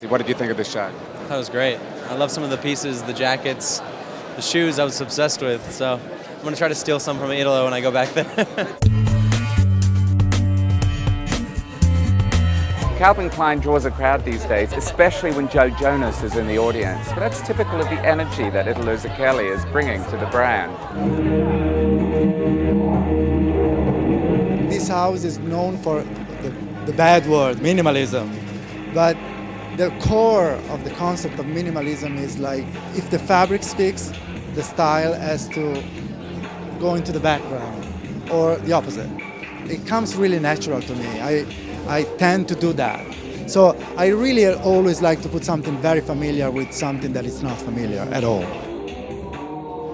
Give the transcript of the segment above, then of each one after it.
What did you think of the show? That was great. I love some of the pieces, the jackets, the shoes I was obsessed with. So I'm going to try to steal some from Italy when I go back there. Calvin Klein draws a crowd these days, especially when Joe Jonas is in the audience. But that's typical of the energy that Italo Zucchelli is bringing to the brand. This house is known for the bad word, minimalism. But the core of the concept of minimalism is like, if the fabric speaks, the style has to go into the background, or the opposite. It comes really natural to me. I tend to do that. So I really always like to put something very familiar with something that is not familiar at all.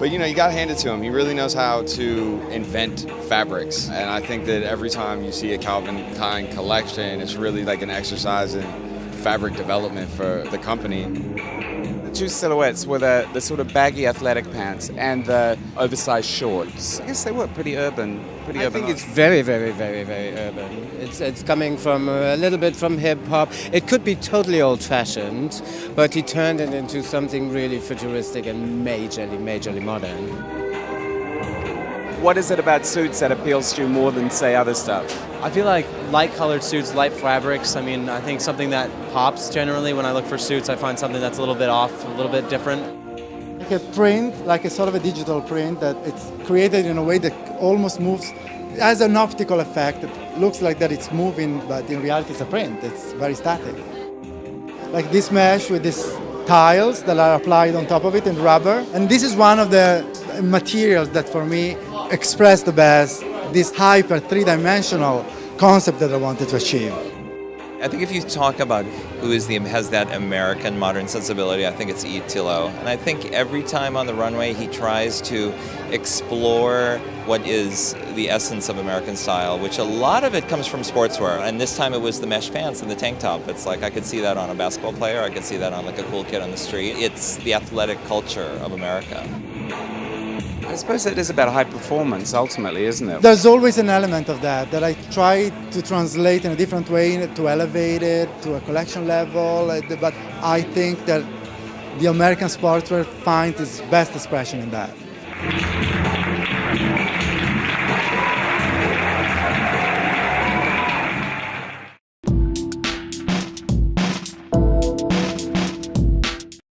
But you got to hand it to him. He really knows how to invent fabrics. And I think that every time you see a Calvin Klein collection, it's really like an exercise in fabric development for the company. The two silhouettes were the sort of baggy athletic pants and the oversized shorts. I guess they were pretty urban. I think it's very, very, very, very urban. It's coming from a little bit from hip-hop. It could be totally old-fashioned, but he turned it into something really futuristic and majorly modern. What is it about suits that appeals to you more than, say, other stuff? I feel like light-colored suits, light fabrics. I mean, I think something that pops generally when I look for suits, I find something that's a little bit off, a little bit different. Like a print, like a sort of a digital print that it's created in a way that almost moves. It has an optical effect. It looks like that it's moving, but in reality it's a print. It's very static. Like this mesh with these tiles that are applied on top of it in rubber. And this is one of the materials that for me express the best this hyper three-dimensional concept that I wanted to achieve. I think if you talk about who has that American modern sensibility, I think it's Italo. And I think every time on the runway he tries to explore what is the essence of American style, which a lot of it comes from sportswear. And this time it was the mesh pants and the tank top. It's like I could see that on a basketball player, I could see that on like a cool kid on the street. It's the athletic culture of America. I suppose it is about high performance, ultimately, isn't it? There's always an element of that I try to translate in a different way, to elevate it to a collection level. But I think that the American sportswear finds its best expression in that.